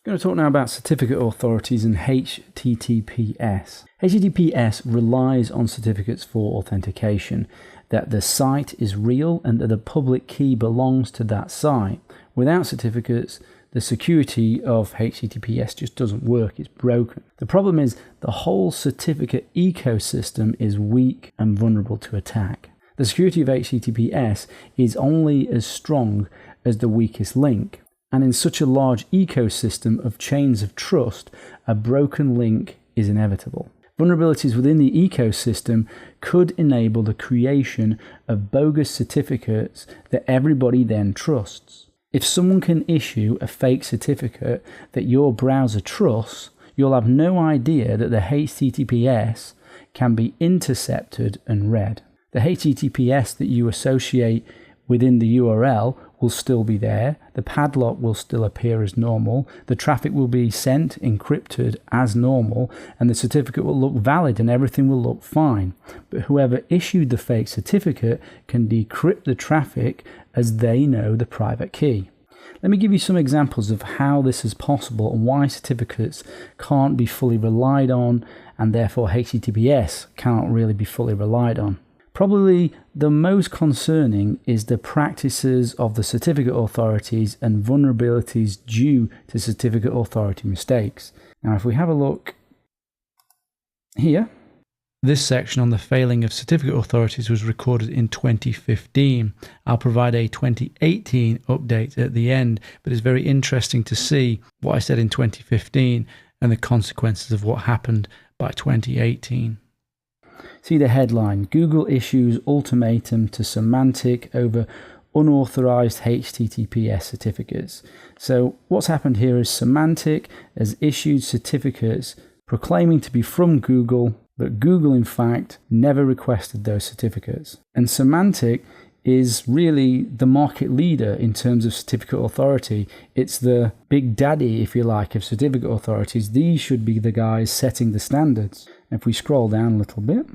I'm going to talk now about certificate authorities and HTTPS. HTTPS relies on certificates for authentication, that the site is real and that the public key belongs to that site. Without certificates, the security of HTTPS just doesn't work, it's broken. The problem is the whole certificate ecosystem is weak and vulnerable to attack. The security of HTTPS is only as strong as the weakest link. And in such a large ecosystem of chains of trust, a broken link is inevitable. Vulnerabilities within the ecosystem could enable the creation of bogus certificates that everybody then trusts. If someone can issue a fake certificate that your browser trusts, you'll have no idea that the HTTPS can be intercepted and read. The HTTPS that you associate within the URL will still be there, the padlock will still appear as normal, the traffic will be sent encrypted as normal, and the certificate will look valid and everything will look fine. But whoever issued the fake certificate can decrypt the traffic as they know the private key. Let me give you some examples of how this is possible and why certificates can't be fully relied on, and therefore HTTPS cannot really be fully relied on. Probably the most concerning is the practices of the certificate authorities and vulnerabilities due to certificate authority mistakes. Now, if we have a look here, this section on the failing of certificate authorities was recorded in 2015. I'll provide a 2018 update at the end, but it's very interesting to see what I said in 2015 and the consequences of what happened by 2018. See the headline, Google issues ultimatum to Symantec over unauthorized HTTPS certificates. So what's happened here is Symantec has issued certificates proclaiming to be from Google, but Google in fact never requested those certificates. And Symantec is really the market leader in terms of certificate authority. It's the big daddy, if you like, of certificate authorities. These should be the guys setting the standards. If we scroll down a little bit,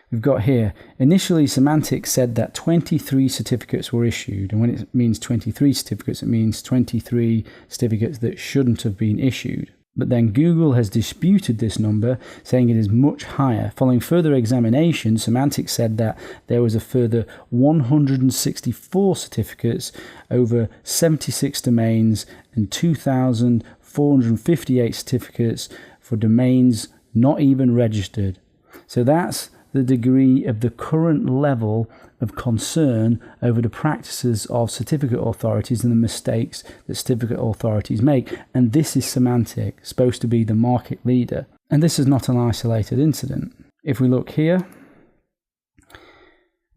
we've got here, initially Symantec said that 23 certificates were issued. And when it means 23 certificates, it means 23 certificates that shouldn't have been issued. But then Google has disputed this number, saying it is much higher. Following further examination, Symantec said that there was a further 164 certificates over 76 domains and 2,458 certificates for domains not even registered. So that's the degree of the current level of concern over the practices of certificate authorities and the mistakes that certificate authorities make. And this is Symantec, supposed to be the market leader. And this is not an isolated incident. If we look here,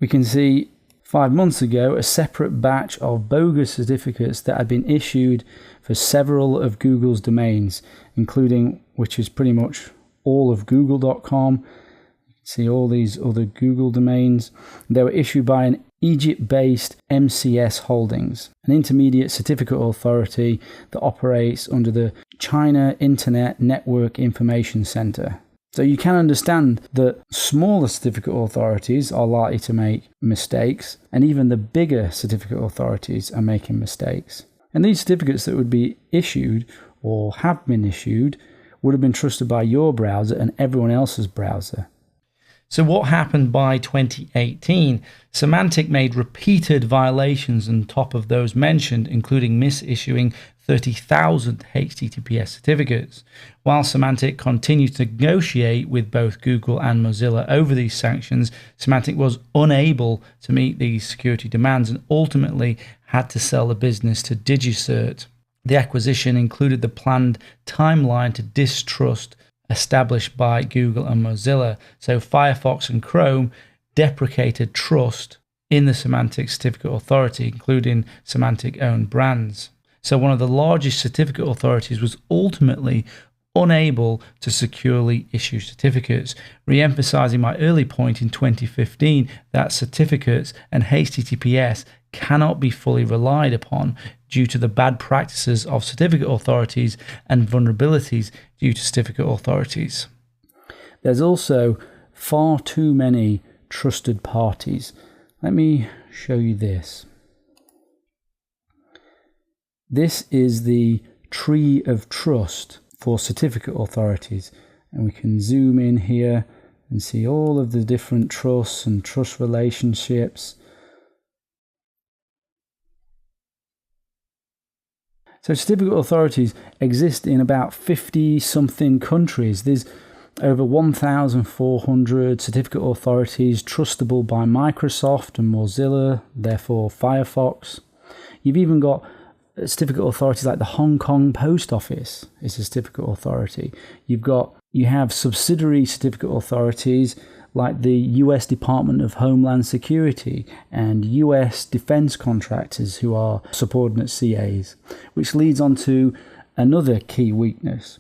we can see 5 months ago a separate batch of bogus certificates that had been issued for several of Google's domains, including, which is pretty much all of google.com. See all these other Google domains. They were issued by an Egypt-based MCS Holdings, an intermediate certificate authority that operates under the China Internet Network Information Center. So you can understand that smaller certificate authorities are likely to make mistakes, and even the bigger certificate authorities are making mistakes. And these certificates that would be issued or have been issued would have been trusted by your browser and everyone else's browser. So what happened by 2018? Symantec made repeated violations on top of those mentioned, including misissuing 30,000 HTTPS certificates. While Symantec continued to negotiate with both Google and Mozilla over these sanctions, Symantec was unable to meet these security demands and ultimately had to sell the business to DigiCert. The acquisition included the planned timeline to distrust established by Google and Mozilla. So Firefox and Chrome deprecated trust in the Symantec certificate authority, including Symantec-owned brands. So one of the largest certificate authorities was ultimately unable to securely issue certificates, re-emphasizing my early point in 2015 that certificates and HTTPS cannot be fully relied upon due to the bad practices of certificate authorities and vulnerabilities due to certificate authorities. There's also far too many trusted parties. Let me show you this. This is the tree of trust for certificate authorities. And we can zoom in here and see all of the different trusts and trust relationships. So certificate authorities exist in about 50-something countries. There's over 1,400 certificate authorities trustable by Microsoft and Mozilla, therefore Firefox. You've even got certificate authorities like the Hong Kong Post Office is a certificate authority. You have subsidiary certificate authorities like the US Department of Homeland Security and US defense contractors who are subordinate CAs, which leads on to another key weakness.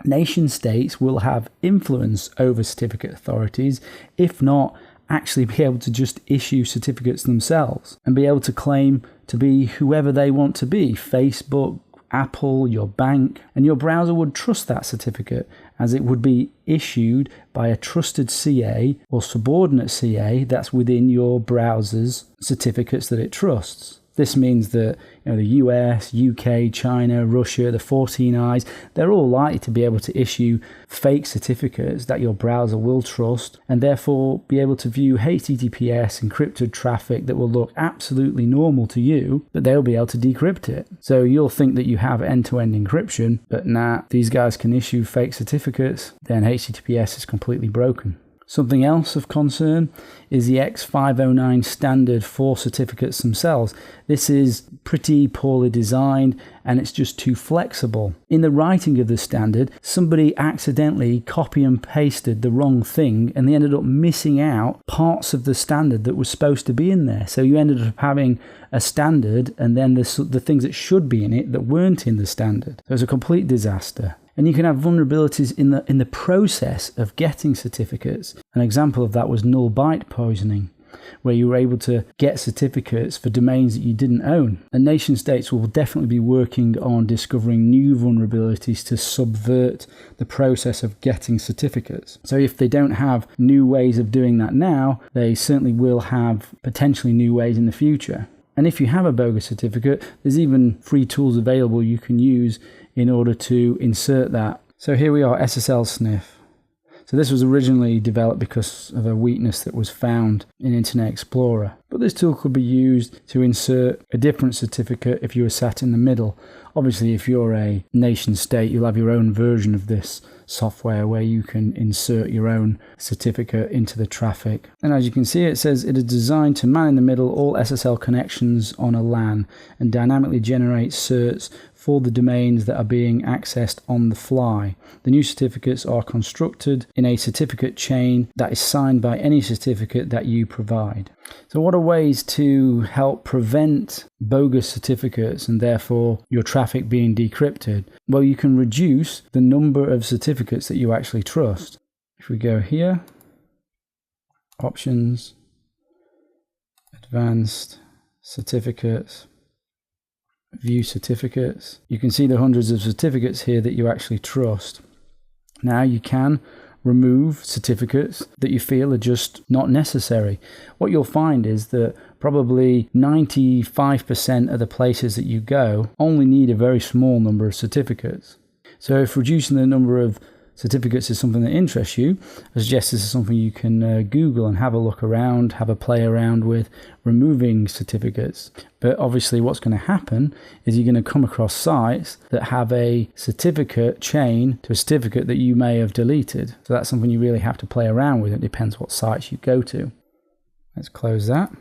Nation states will have influence over certificate authorities, if not actually be able to just issue certificates themselves and be able to claim to be whoever they want to be, Facebook, Apple, your bank, and your browser would trust that certificate as it would be issued by a trusted CA or subordinate CA that's within your browser's certificates that it trusts. This means that the US, UK, China, Russia, the 14 Eyes, they're all likely to be able to issue fake certificates that your browser will trust and therefore be able to view HTTPS encrypted traffic that will look absolutely normal to you, but they'll be able to decrypt it. So you'll think that you have end-to-end encryption, but these guys can issue fake certificates, then HTTPS is completely broken. Something else of concern is the X509 standard for certificates themselves. This is pretty poorly designed and it's just too flexible. In the writing of the standard, somebody accidentally copy and pasted the wrong thing and they ended up missing out parts of the standard that was supposed to be in there. So you ended up having a standard and then the things that should be in it that weren't in the standard. So it's a complete disaster. And you can have vulnerabilities in the process of getting certificates. An example of that was null byte poisoning, where you were able to get certificates for domains that you didn't own. And nation states will definitely be working on discovering new vulnerabilities to subvert the process of getting certificates. So if they don't have new ways of doing that now, they certainly will have potentially new ways in the future. And if you have a bogus certificate, there's even free tools available you can use in order to insert that. So here we are, SSL sniff. So this was originally developed because of a weakness that was found in Internet Explorer. But this tool could be used to insert a different certificate if you were sat in the middle. Obviously, if you're a nation state, you'll have your own version of this software where you can insert your own certificate into the traffic. And as you can see, it says it is designed to man in the middle all SSL connections on a LAN and dynamically generate certs for the domains that are being accessed on the fly. The new certificates are constructed in a certificate chain that is signed by any certificate that you provide. So what are ways to help prevent bogus certificates and therefore your traffic being decrypted? Well, you can reduce the number of certificates that you actually trust. If we go here, options, advanced certificates, view certificates, you can see the hundreds of certificates here that you actually trust. Now you can remove certificates that you feel are just not necessary. What you'll find is that probably 95% of the places that you go only need a very small number of certificates. So if reducing the number of certificates is something that interests you, I suggest this is something you can Google and have a look around, have a play around with removing certificates. But obviously what's going to happen is you're going to come across sites that have a certificate chain to a certificate that you may have deleted. So that's something you really have to play around with. It depends what sites you go to. Let's close that.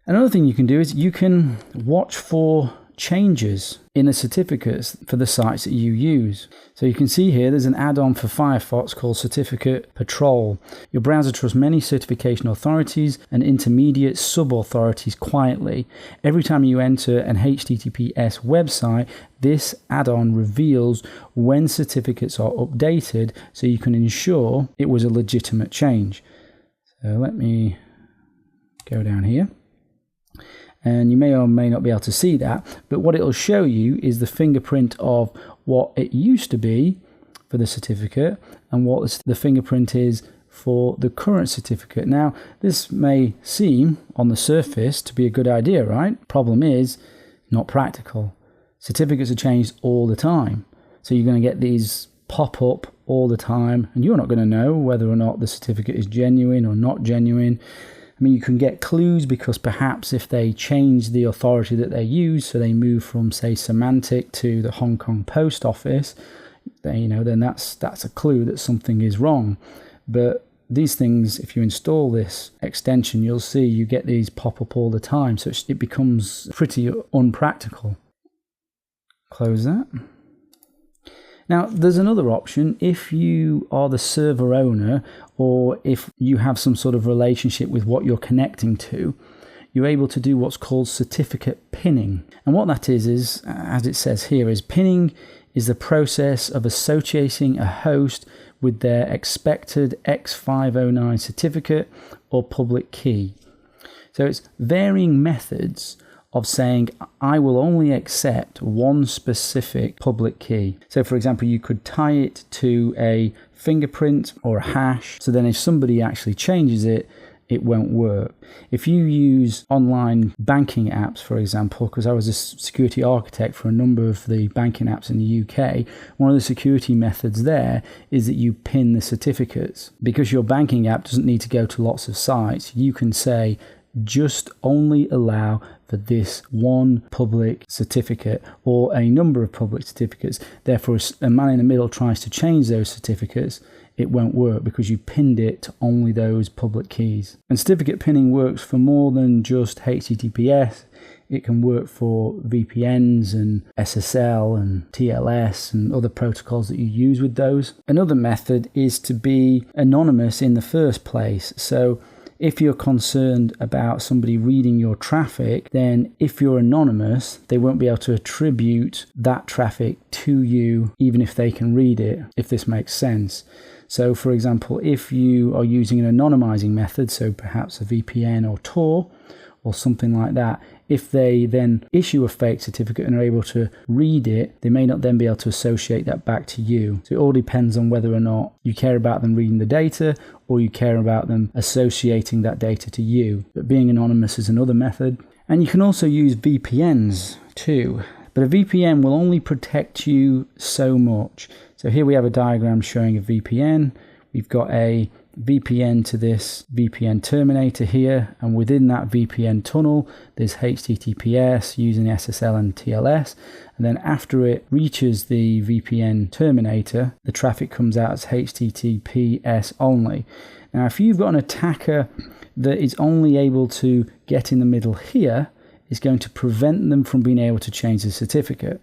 Another thing you can do is you can watch for changes in the certificates for the sites that you use. So you can see here there's an add-on for Firefox called Certificate Patrol. Your browser trusts many certification authorities and intermediate sub-authorities quietly. Every time you enter an HTTPS website, this add-on reveals when certificates are updated so you can ensure it was a legitimate change. So let me go down here. And you may or may not be able to see that, but what it'll show you is the fingerprint of what it used to be for the certificate and what the fingerprint is for the current certificate. Now, this may seem on the surface to be a good idea, right? Problem is, not practical. certificates are changed all the time. So you're going to get these pop up all the time, and you're not going to know whether or not the certificate is genuine or not genuine. I mean, you can get clues because perhaps if they change the authority that they use, so they move from, say, Symantec to the Hong Kong Post Office, then that's a clue that something is wrong. But these things, if you install this extension, you'll see you get these pop up all the time, so it becomes pretty unpractical. Close that. Now, there's another option. If you are the server owner, or if you have some sort of relationship with what you're connecting to, you're able to do what's called certificate pinning. And what that is, as it says here, is pinning is the process of associating a host with their expected X509 certificate or public key. So it's varying methods of saying, I will only accept one specific public key. So for example, you could tie it to a fingerprint or a hash, so then if somebody actually changes it, it won't work. If you use online banking apps, for example, because I was a security architect for a number of the banking apps in the UK, one of the security methods there is that you pin the certificates. Because your banking app doesn't need to go to lots of sites, you can say, just only allow for this one public certificate or a number of public certificates. Therefore, if a man in the middle tries to change those certificates, it won't work because you pinned it to only those public keys. And certificate pinning works for more than just HTTPS. It can work for VPNs and SSL and TLS and other protocols that you use with those. Another method is to be anonymous in the first place. So if you're concerned about somebody reading your traffic, then if you're anonymous, they won't be able to attribute that traffic to you, even if they can read it, if this makes sense. So for example, if you are using an anonymizing method, so perhaps a VPN or Tor or something like that, if they then issue a fake certificate and are able to read it, they may not then be able to associate that back to you. So it all depends on whether or not you care about them reading the data or you care about them associating that data to you. But being anonymous is another method. And you can also use VPNs too. But a VPN will only protect you so much. So here we have a diagram showing a VPN. We've got a VPN to this VPN terminator here, and within that VPN tunnel there's HTTPS using SSL and TLS, and then after it reaches the VPN terminator, the traffic comes out as HTTPS only. Now if you've got an attacker that is only able to get in the middle here, it's going to prevent them from being able to change the certificate.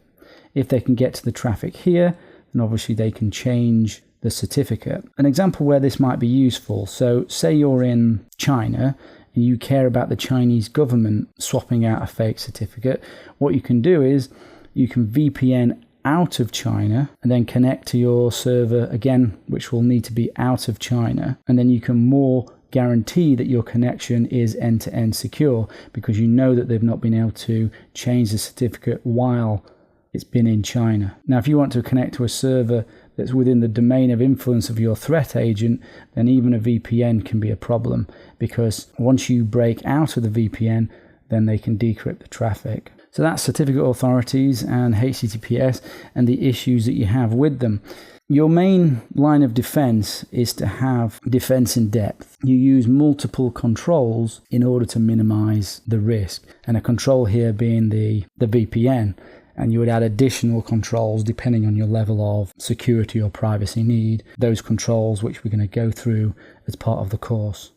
If they can get to the traffic here, then obviously they can change the certificate. An example where this might be useful, so say you're in China and you care about the Chinese government swapping out a fake certificate, what you can do is you can VPN out of China and then connect to your server again, which will need to be out of China, and then you can more guarantee that your connection is end-to-end secure because you know that they've not been able to change the certificate while it's been in China. Now if you want to connect to a server that's within the domain of influence of your threat agent, then even a VPN can be a problem because once you break out of the VPN, then they can decrypt the traffic. So that's certificate authorities and HTTPS and the issues that you have with them. Your main line of defense is to have defense in depth. You use multiple controls in order to minimize the risk, and a control here being the VPN. And you would add additional controls depending on your level of security or privacy need. Those controls which we're going to go through as part of the course.